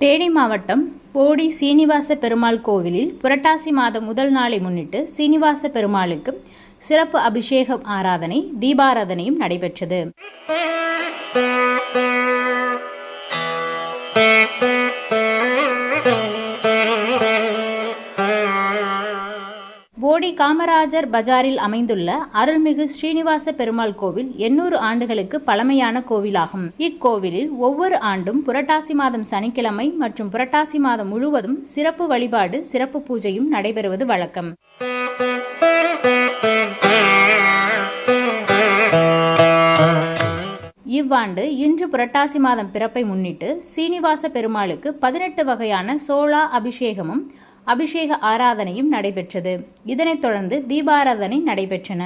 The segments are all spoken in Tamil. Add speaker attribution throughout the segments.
Speaker 1: தேனி மாவட்டம் போடி சீனிவாச பெருமாள் கோவிலில் புரட்டாசி மாதம் முதல் நாளை முன்னிட்டு சீனிவாச பெருமாளுக்கு சிறப்பு அபிஷேகம் ஆராதனை தீபாராதனையும் நடைபெற்றது. போடி காமராஜர் பஜாரில் அமைந்துள்ள அருள்மிகு ஸ்ரீனிவாச பெருமாள் கோவில் 800 ஆண்டுகளுக்கு பழமையான கோவிலாகும். இக்கோவிலில் ஒவ்வொரு ஆண்டும் புரட்டாசி மாதம் சனிக்கிழமை மற்றும் புரட்டாசி மாதம் முழுவதும் சிறப்பு வழிபாடு சிறப்பு பூஜையும் நடைபெறுவது வழக்கம். இவ்வாண்டு இன்று புரட்டாசி மாதம் பிறப்பை முன்னிட்டு சீனிவாச பெருமாளுக்கு 18 வகையான சோளா அபிஷேகமும் அபிஷேக ஆராதனையும் நடைபெற்றது. இதனைத் தொடர்ந்து தீபாராதனை நடைபெற்றன.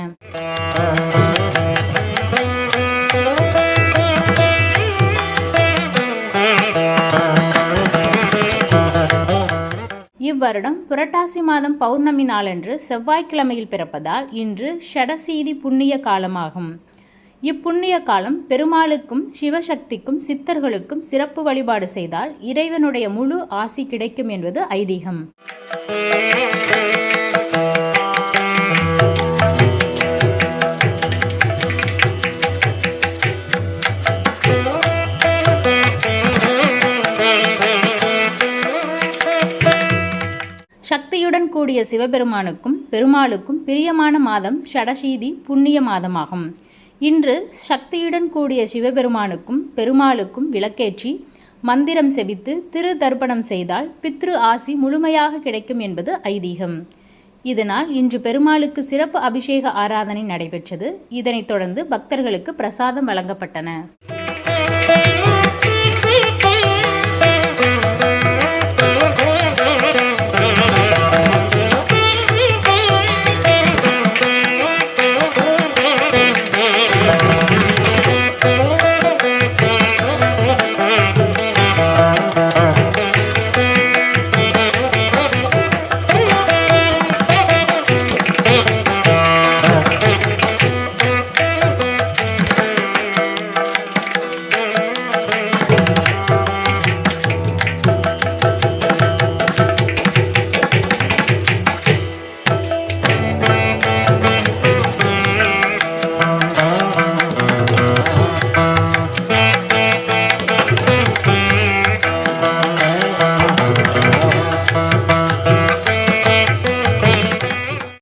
Speaker 1: இவ்வருடம் புரட்டாசி மாதம் பௌர்ணமி நாளன்று செவ்வாய்க்கிழமையில் பிறப்பதால் இன்று ஷடசீதி புண்ணிய காலமாகும். இப்புண்ணிய காலம் பெருமாளுக்கும் சிவசக்திக்கும் சித்தர்களுக்கும் சிறப்பு வழிபாடு செய்தால் இறைவனுடைய முழு ஆசி கிடைக்கும் என்பது ஐதீகம். சக்தியுடன் கூடிய சிவபெருமானுக்கும் பெருமாளுக்கும் பிரியமான மாதம் ஷடசீதி புண்ணிய மாதமாகும். இன்று சக்தியுடன் கூடிய சிவபெருமானுக்கும் பெருமாளுக்கும் விளக்கேற்றி மந்திரம் செபித்து திரு தர்ப்பணம் செய்தால் பித்ரு ஆசி முழுமையாக கிடைக்கும் என்பது ஐதீகம். இதனால் இன்று பெருமாளுக்கு சிறப்பு அபிஷேக ஆராதனை நடைபெற்றது. இதனைத் தொடர்ந்து பக்தர்களுக்கு பிரசாதம் வழங்கப்பட்டன.